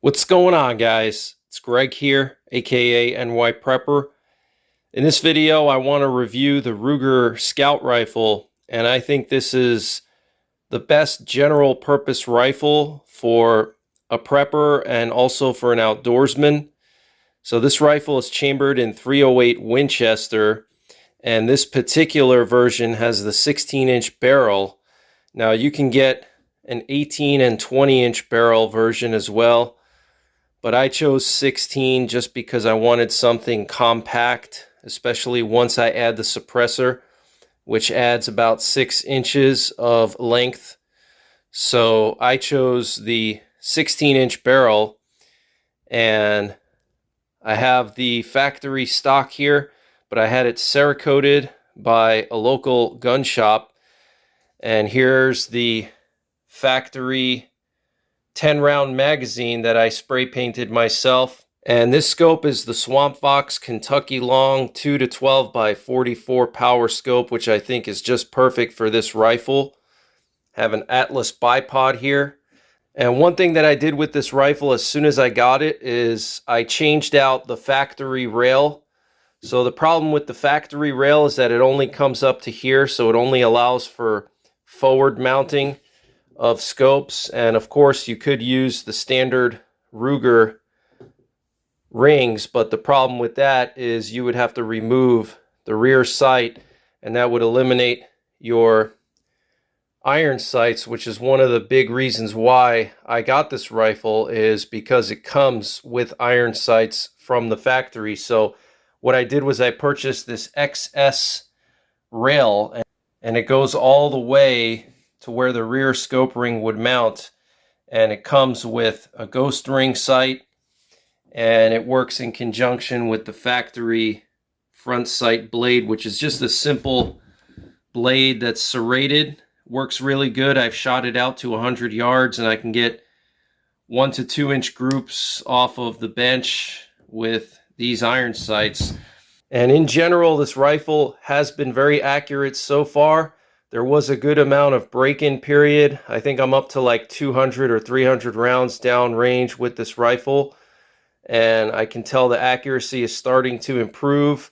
What's going on, guys? It's Greg here, aka NYPrepper. In this video, I want to review the Ruger Scout rifle, and I think this is the best general purpose rifle for a prepper and also for an outdoorsman. So this rifle is chambered in .308 Winchester, and this particular version has the 16-inch barrel. Now you can get an 18 and 20-inch barrel version as well, but I chose 16 just because I wanted something compact, especially once I add the suppressor, which adds about 6 inches of length. So I chose the 16-inch barrel, and I have the factory stock here, but I had it Cerakoted by a local gun shop. And here's the factory 10-round magazine that I spray painted myself. And this scope is the Swamp Fox Kentucky Long 2-12 by 44 power scope, which I think is just perfect for this rifle. Have an Atlas bipod here. And one thing that I did with this rifle as soon as I got it is I changed out the factory rail. So the problem with the factory rail is that it only comes up to here, so it only allows for forward mounting of scopes. And of course you could use the standard Ruger rings, but the problem with that is you would have to remove the rear sight, and that would eliminate your iron sights, which is one of the big reasons why I got this rifle, is because it comes with iron sights from the factory. So what I did was I purchased this XS rail, and it goes all the way to where the rear scope ring would mount, and it comes with a ghost ring sight, and it works in conjunction with the factory front sight blade, which is just a simple blade that's serrated. Works really good. I've shot it out to 100 yards, and I can get 1 to 2 inch groups off of the bench with these iron sights. And in general, this rifle has been very accurate so far. There was a good amount of break-in period. I think I'm up to like 200 or 300 rounds down range with this rifle, and I can tell the accuracy is starting to improve.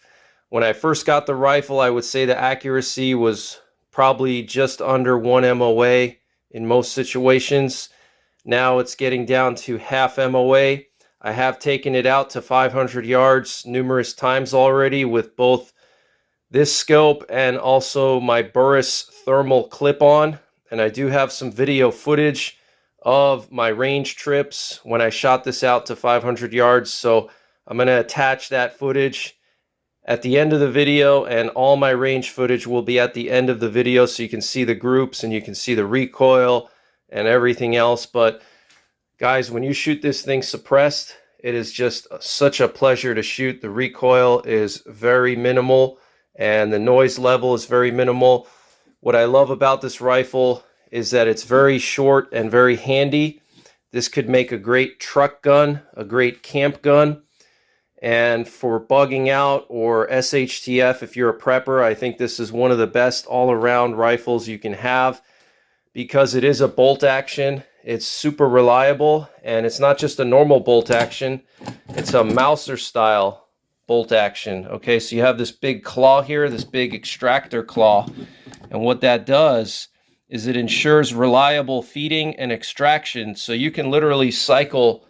When I first got the rifle, I would say the accuracy was probably just under 1 MOA in most situations. Now it's getting down to half MOA. I have taken it out to 500 yards numerous times already with both this scope and also my Burris thermal clip-on, and I do have some video footage of my range trips when I shot this out to 500 yards, so I'm going to attach that footage at the end of the video, and all my range footage will be at the end of the video, so you can see the groups and you can see the recoil and everything else. But guys, when you shoot this thing suppressed, it is just such a pleasure to shoot. The recoil is very minimal, and the noise level is very minimal. What I love about this rifle is that it's very short and very handy. This could make a great truck gun, a great camp gun, and for bugging out or SHTF, if you're a prepper, I think this is one of the best all-around rifles you can have because it is a bolt action. It's super reliable, and it's not just a normal bolt action, it's a Mauser style bolt action. Okay, so you have this big claw here, this big extractor claw, and what that does is it ensures reliable feeding and extraction. So you can literally cycle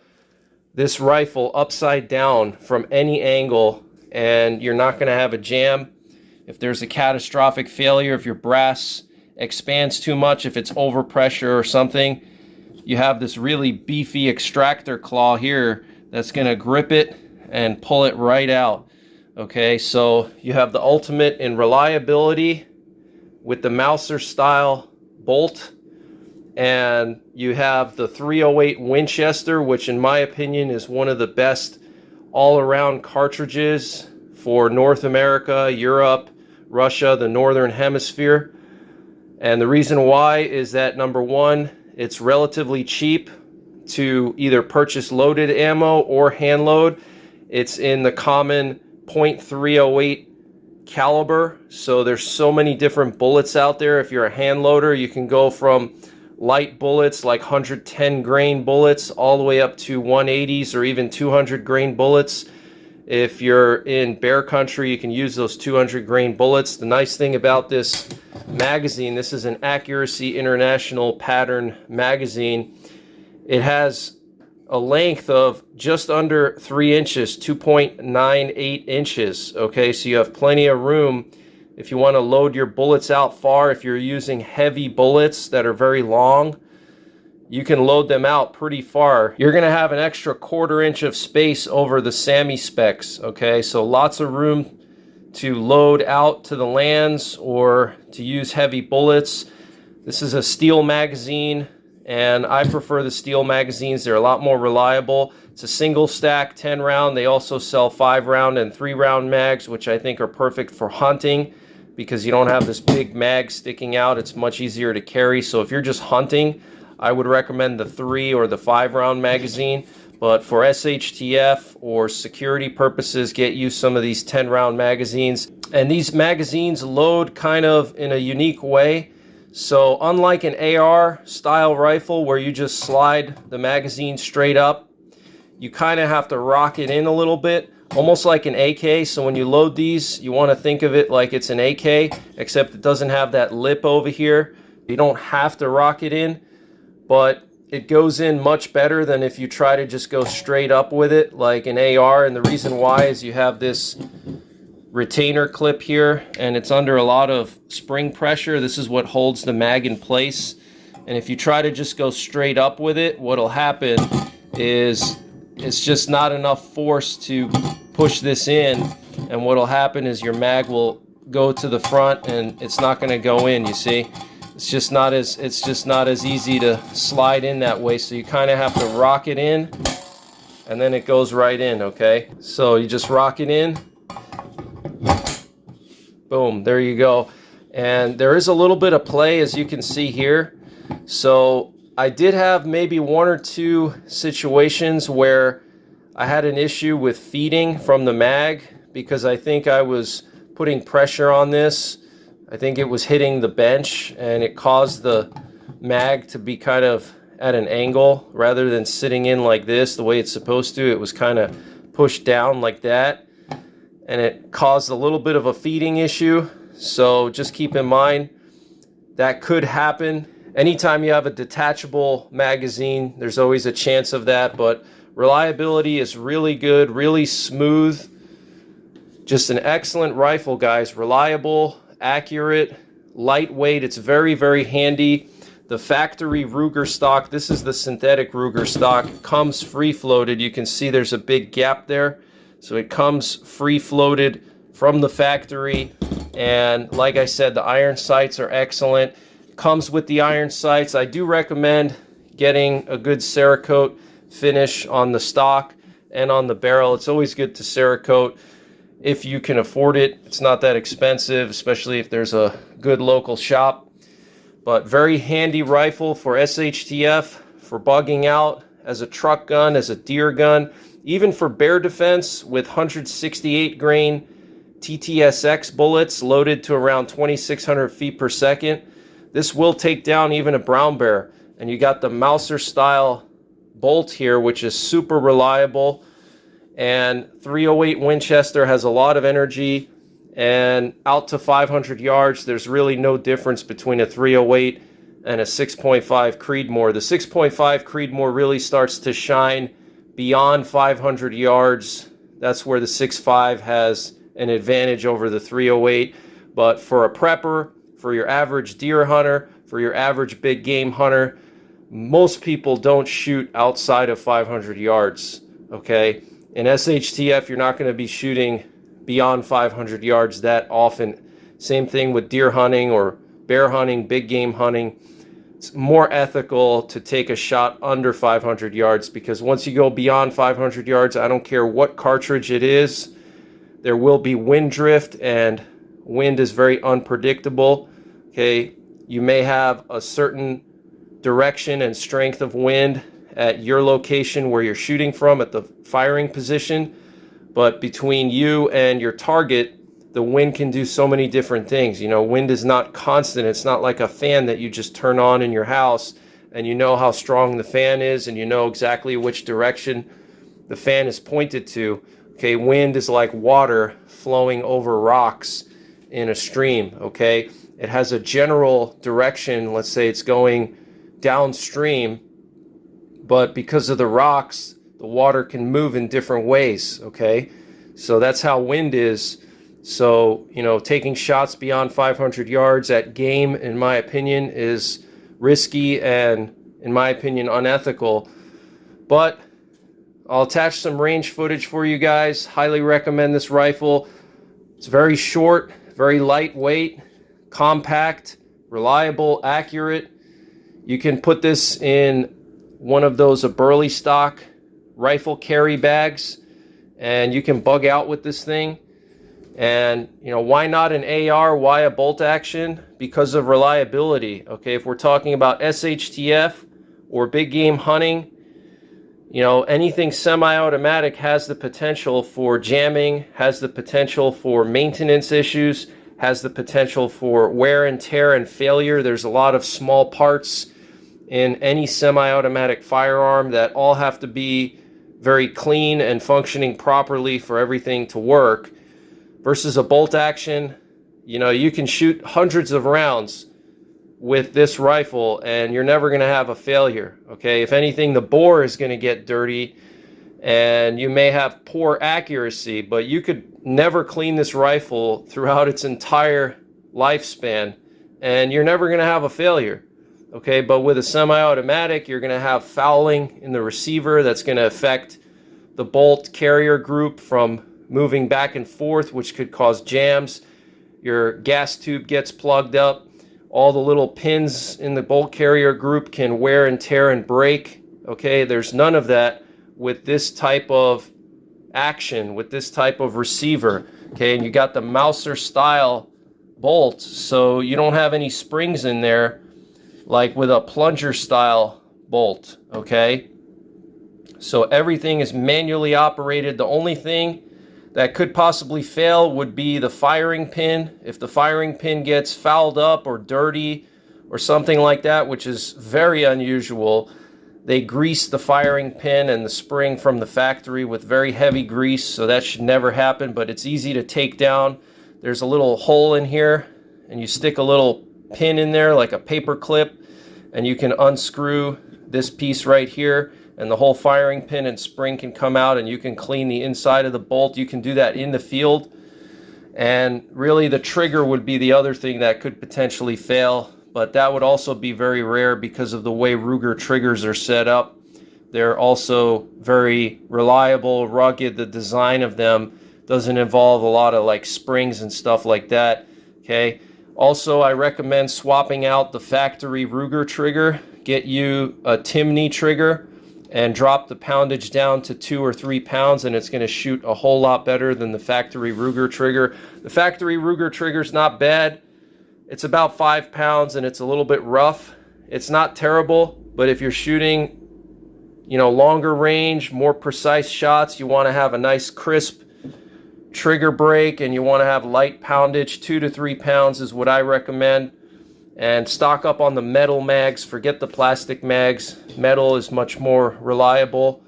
this rifle upside down from any angle, and you're not going to have a jam. If there's a catastrophic failure, if your brass expands too much, if it's overpressure or something, you have this really beefy extractor claw here that's going to grip it and pull it right out. Okay, so you have the ultimate in reliability with the Mauser style bolt, and you have the .308 Winchester, which in my opinion is one of the best all-around cartridges for North America, Europe, Russia, the Northern Hemisphere. And the reason why is that, number one, it's relatively cheap to either purchase loaded ammo or hand load. It's in the common .308 caliber, so there's so many different bullets out there. If you're a hand loader, you can go from light bullets like 110 grain bullets all the way up to 180s or even 200 grain bullets. If you're in bear country, you can use those 200 grain bullets. The nice thing about this magazine, this is an Accuracy International pattern magazine. It has a length of just under 3 inches, 2.98 inches. Okay, so you have plenty of room if you want to load your bullets out far. If you're using heavy bullets that are very long, you can load them out pretty far. You're going to have an extra 1/4 inch of space over the SAMI specs. Okay, so lots of room to load out to the lands or to use heavy bullets. This is a steel magazine, and I prefer the steel magazines. They're a lot more reliable. It's a single stack 10 round. They also sell 5 round and 3 round mags, which I think are perfect for hunting because you don't have this big mag sticking out. It's much easier to carry. So if you're just hunting, I would recommend the 3 or the 5 round magazine. But for SHTF or security purposes, get you some of these 10 round magazines. And these magazines load kind of in a unique way. So unlike an AR style rifle where you just slide the magazine straight up, you kind of have to rock it in a little bit, almost like an AK. So when you load these, you want to think of it like it's an AK, except it doesn't have that lip over here. You don't have to rock it in, but it goes in much better than if you try to just go straight up with it like an AR. And the reason why is you have this retainer clip here, and it's under a lot of spring pressure. This is what holds the mag in place. And if you try to just go straight up with it, what'll happen is it's just not enough force to push this in, and what'll happen is your mag will go to the front and it's not going to go in. You see, it's just not as easy to slide in that way. So you kind of have to rock it in, and then it goes right in. Okay, so you just rock it in. Boom, there you go. And there is a little bit of play, as you can see here. So I did have maybe 1 or 2 situations where I had an issue with feeding from the mag because I think I was putting pressure on this. I think it was hitting the bench, and it caused the mag to be kind of at an angle rather than sitting in like this the way it's supposed to. It was kind of pushed down like that, and it caused a little bit of a feeding issue. So just keep in mind that could happen. Anytime you have a detachable magazine, there's always a chance of that, but reliability is really good, really smooth. Just an excellent rifle, guys. Reliable, accurate, lightweight. It's very, very handy. The factory Ruger stock, this is the synthetic Ruger stock, comes free floated. You can see there's a big gap there. So it comes free floated from the factory, and like I said, the iron sights are excellent. Comes with the iron sights. I do recommend getting a good Cerakote finish on the stock and on the barrel. It's always good to Cerakote if you can afford it. It's not that expensive, especially if there's a good local shop. But very handy rifle for SHTF, for bugging out, as a truck gun, as a deer gun, even for bear defense with 168 grain TTSX bullets loaded to around 2,600 feet per second. This will take down even a brown bear. And you got the Mauser style bolt here, which is super reliable. And 308 Winchester has a lot of energy, and out to 500 yards, there's really no difference between a 308 and a 6.5 Creedmoor. The 6.5 Creedmoor really starts to shine beyond 500 yards. That's where the 6.5 has an advantage over the 308. But for a prepper, for your average deer hunter, for your average big game hunter, most people don't shoot outside of 500 yards, okay? In SHTF, you're not going to be shooting beyond 500 yards that often. Same thing with deer hunting or bear hunting, big game hunting. It's more ethical to take a shot under 500 yards, because once you go beyond 500 yards, I don't care what cartridge it is, there will be wind drift, and wind is very unpredictable. Okay, you may have a certain direction and strength of wind at your location where you're shooting from at the firing position, but between you and your target, the wind can do so many different things. You know, wind is not constant. It's not like a fan that you just turn on in your house and you know how strong the fan is, and you know exactly which direction the fan is pointed to. Okay, wind is like water flowing over rocks in a stream. Okay, it has a general direction. Let's say it's going downstream, but because of the rocks, the water can move in different ways. Okay, so that's how wind is. So, you know, taking shots beyond 500 yards at game, in my opinion, is risky and, in my opinion, unethical. But I'll attach some range footage for you guys. Highly recommend this rifle. It's very short, very lightweight, compact, reliable, accurate. You can put this in one of those Burley stock rifle carry bags, and you can bug out with this thing. And, you know, why not an AR? Why a bolt action? Because of reliability. Okay, if we're talking about SHTF or big game hunting, you know, anything semi-automatic has the potential for jamming, has the potential for maintenance issues, has the potential for wear and tear and failure. There's a lot of small parts in any semi-automatic firearm that all have to be very clean and functioning properly for everything to work. Versus a bolt action, you know, you can shoot hundreds of rounds with this rifle and you're never going to have a failure. Okay, if anything, the bore is going to get dirty and you may have poor accuracy, but you could never clean this rifle throughout its entire lifespan and you're never going to have a failure. Okay, but with a semi-automatic, you're going to have fouling in the receiver that's going to affect the bolt carrier group from moving back and forth, which could cause jams. Your gas tube gets plugged up. All the little pins in the bolt carrier group can wear and tear and break. Okay, there's none of that with this type of action, with this type of receiver. Okay, and you got the Mauser style bolt, so you don't have any springs in there like with a plunger style bolt. Okay, so everything is manually operated. The only thing that could possibly fail would be the firing pin. If the firing pin gets fouled up or dirty or something like that, which is very unusual, they grease the firing pin and the spring from the factory with very heavy grease, so that should never happen, but it's easy to take down. There's a little hole in here and you stick a little pin in there like a paper clip, and you can unscrew this piece right here, and the whole firing pin and spring can come out and you can clean the inside of the bolt. You can do that in the field. And really the trigger would be the other thing that could potentially fail, but that would also be very rare because of the way Ruger triggers are set up. They're also very reliable, rugged. The design of them doesn't involve a lot of like springs and stuff like that. Okay. Also, I recommend swapping out the factory Ruger trigger. Get you a Timney trigger and drop the poundage down to 2 or 3 pounds, and it's going to shoot a whole lot better than the factory Ruger trigger. The factory Ruger trigger is not bad. It's about 5 pounds and it's a little bit rough. It's not terrible, but if you're shooting, you know, longer range, more precise shots, you want to have a nice crisp trigger break and you want to have light poundage. 2 to 3 pounds is what I recommend. And stock up on the metal mags. Forget the plastic mags. Metal is much more reliable.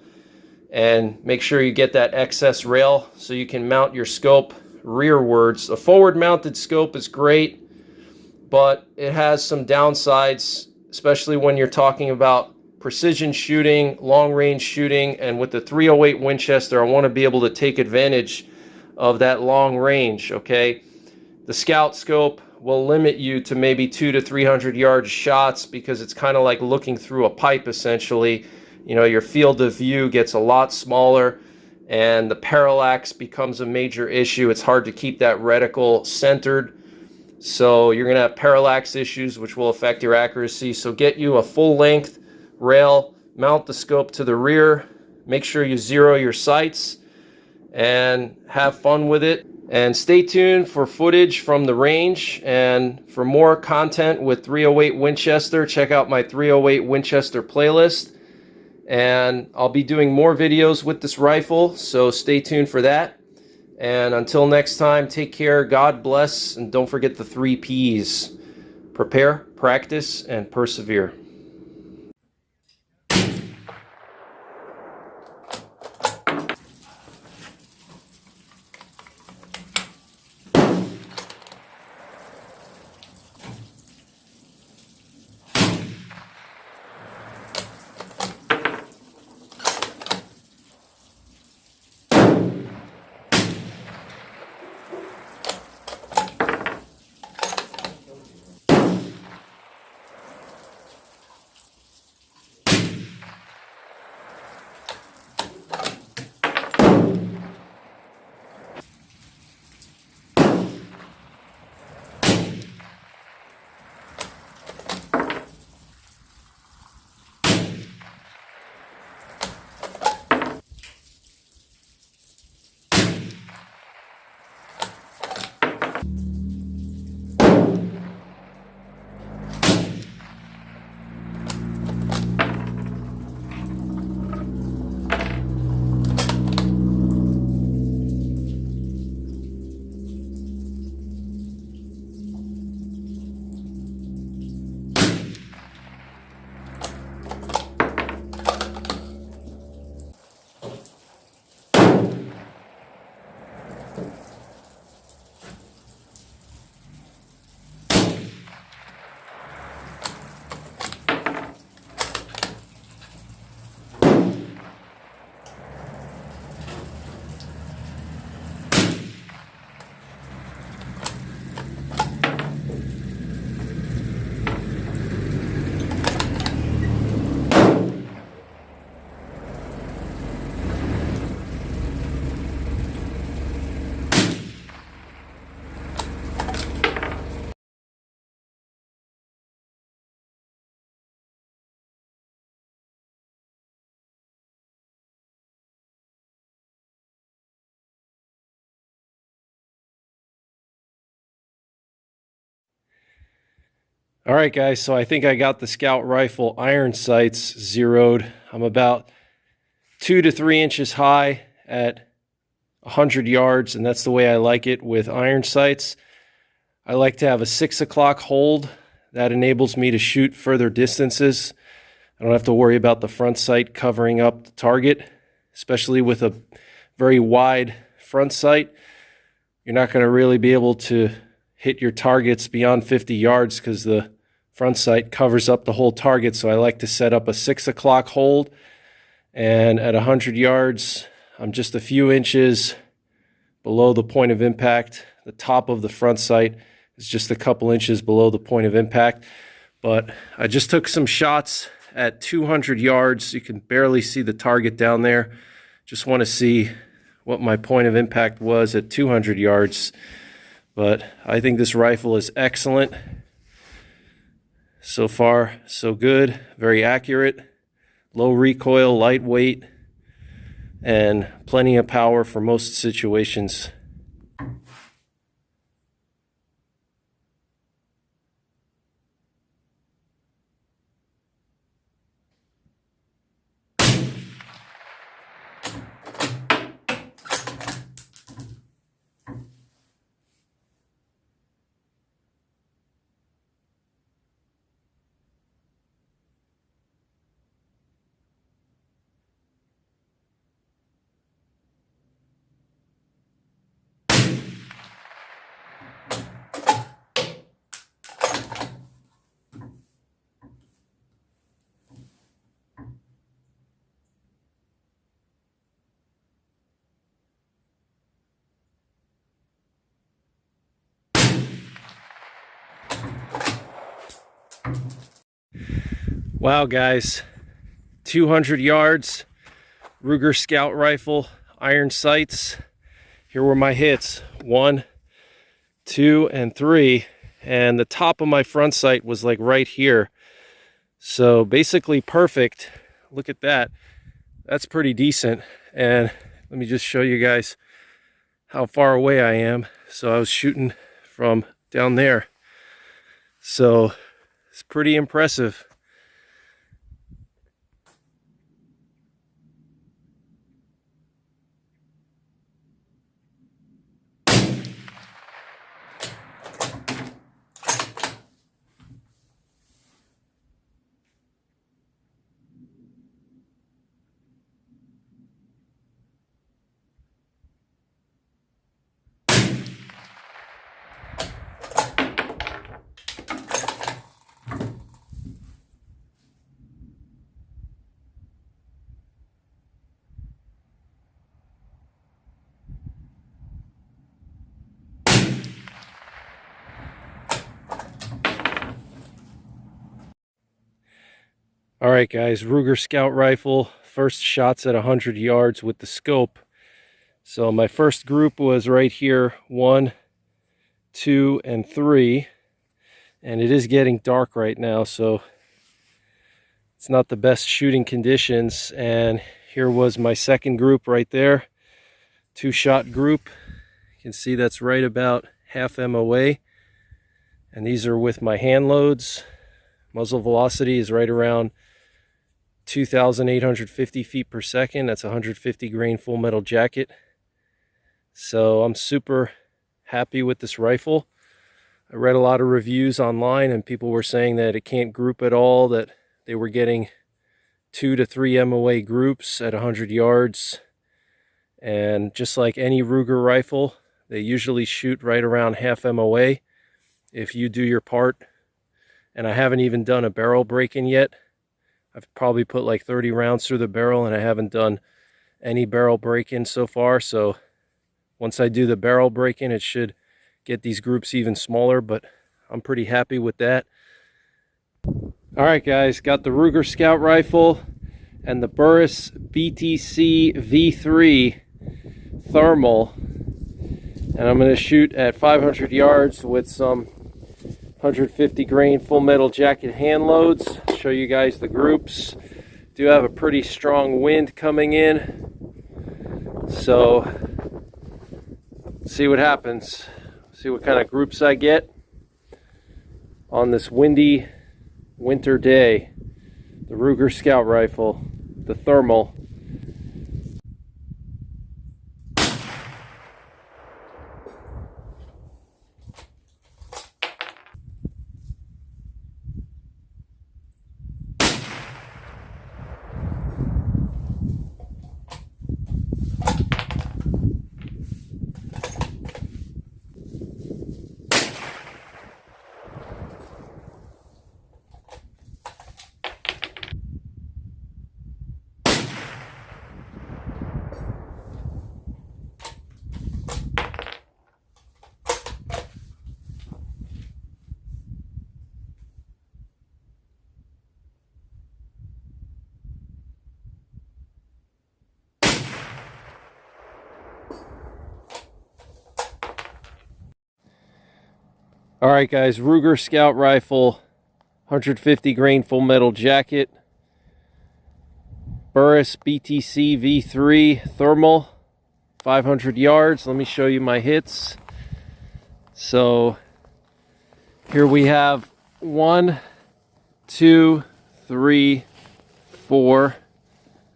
And make sure you get that excess rail so you can mount your scope rearwards. A forward mounted scope is great, but it has some downsides, especially when you're talking about precision shooting, long range shooting. And with the 308 Winchester, I want to be able to take advantage of that long range. Okay, the Scout scope will limit you to maybe 200 to 300 yard shots because it's kind of like looking through a pipe essentially. You know, your field of view gets a lot smaller and the parallax becomes a major issue. It's hard to keep that reticle centered, so you're going to have parallax issues which will affect your accuracy. So get you a full length rail, mount the scope to the rear, make sure you zero your sights and have fun with it. And stay tuned for footage from the range, and for more content with 308 Winchester, check out my 308 Winchester playlist. And I'll be doing more videos with this rifle, so stay tuned for that. And until next time, take care, God bless, and don't forget the 3 Ps. Prepare, practice, and persevere. All right, guys, so I think I got the Scout Rifle iron sights zeroed. I'm about 2 to 3 inches high at 100 yards, and that's the way I like it with iron sights. I like to have a 6 o'clock hold. That enables me to shoot further distances. I don't have to worry about the front sight covering up the target, especially with a very wide front sight. You're not going to really be able to hit your targets beyond 50 yards because the front sight covers up the whole target. So I like to set up a 6 o'clock hold, and at 100 yards, I'm just a few inches below the point of impact. The top of the front sight is just a couple inches below the point of impact. But I just took some shots at 200 yards. You can barely see the target down there. Just want to see what my point of impact was at 200 yards. But I think this rifle is excellent. So far, so good. Very accurate, low recoil, lightweight, and plenty of power for most situations. Wow, guys, 200 yards, Ruger Scout Rifle, iron sights. Here were my hits, 1, 2, and 3. And the top of my front sight was like right here. So basically perfect. Look at that. That's pretty decent. And let me just show you guys how far away I am. So I was shooting from down there. So it's pretty impressive. All right, guys, Ruger Scout Rifle, first shots at 100 yards with the scope. So my first group was right here, 1, 2, and 3. And it is getting dark right now, so it's not the best shooting conditions. And here was my second group right there, 2-shot group. You can see that's right about half MOA. And these are with my hand loads. Muzzle velocity is right around 2,850 feet per second. That's 150 grain full metal jacket. So I'm super happy with this rifle. I read a lot of reviews online and people were saying that it can't group at all, that they were getting 2 to 3 MOA groups at 100 yards. And just like any Ruger rifle, they usually shoot right around half MOA if you do your part. And I haven't even done a barrel break-in yet. I've probably put like 30 rounds through the barrel and I haven't done any barrel break-in so far. So once I do the barrel break-in, it should get these groups even smaller, but I'm pretty happy with that. All right, guys, got the Ruger Scout Rifle and the Burris BTC V3 thermal. And I'm going to shoot at 500 yards with some 150 grain full metal jacket hand loads. Show you guys the groups. Do have a pretty strong wind coming in, so see what happens. See what kind of groups I get. on this windy winter day. The Ruger Scout Rifle, the thermal. All right, guys, Ruger Scout Rifle, 150 grain full metal jacket, Burris BTC V3 thermal, 500 yards. Let me show you my hits. So here we have 1, 2, 3, 4,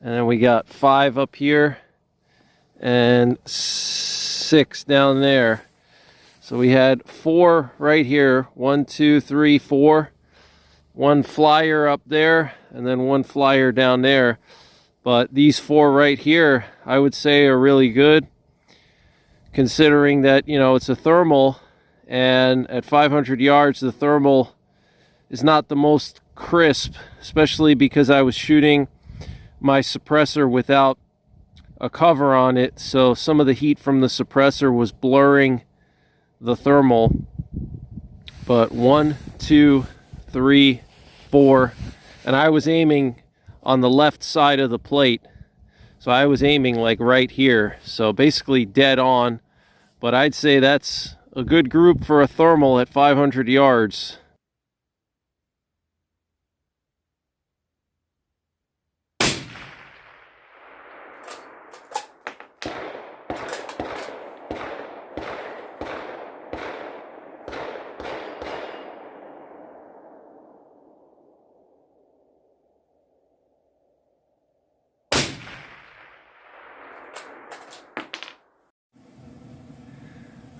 and then we got 5 up here and 6 down there. So we had 4 right here, 1, 2, 3, 4, 1 flyer up there, and then 1 flyer down there. But these 4 right here, I would say are really good, considering that, you know, it's a thermal, and at 500 yards, the thermal is not the most crisp, especially because I was shooting my suppressor without a cover on it. So some of the heat from the suppressor was blurring the thermal. But 1, 2, 3, 4, and I was aiming on the left side of the plate, so I was aiming like right here, so basically dead on. But I'd say that's a good group for a thermal at 500 yards.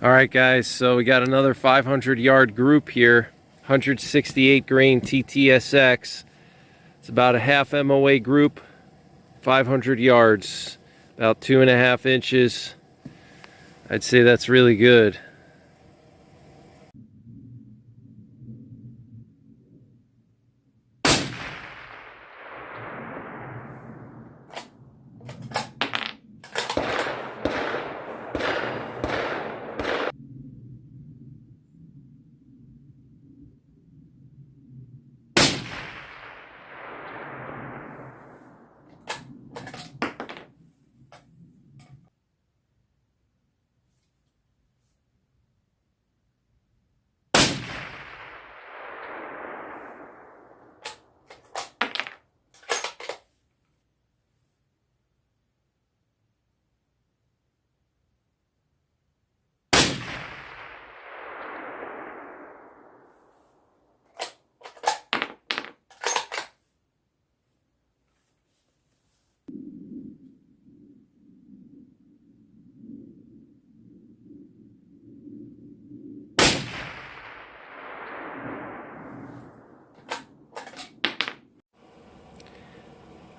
All right, guys, so we got another 500 yard group here, 168 grain TTSX. It's about a half MOA group, 500 yards, about 2.5 inches. I'd say that's really good.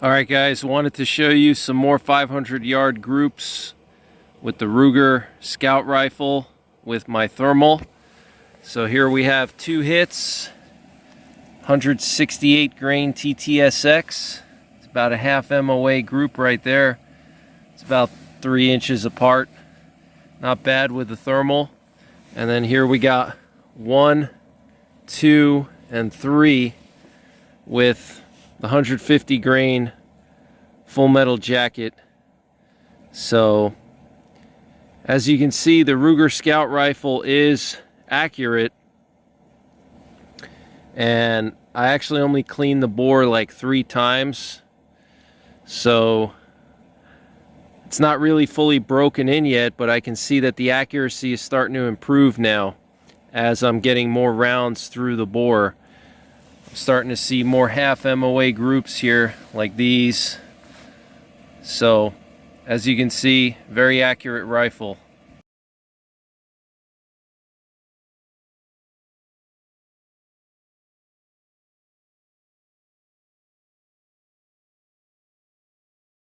Alright, guys, wanted to show you some more 500 yard groups with the Ruger Scout Rifle with my thermal. So here we have 2 hits, 168 grain TTSX. It's about a half MOA group right there. It's about 3 inches apart. Not bad with the thermal. And then here we got 1, 2, and 3 with the 150 grain full metal jacket. So as you can see, the Ruger Scout Rifle is accurate, and I actually only cleaned the bore like 3 times, so it's not really fully broken in yet, but I can see that the accuracy is starting to improve now. as I'm getting more rounds through the bore. I'm starting to see more half MOA groups here, like these. So, as you can see, very accurate rifle.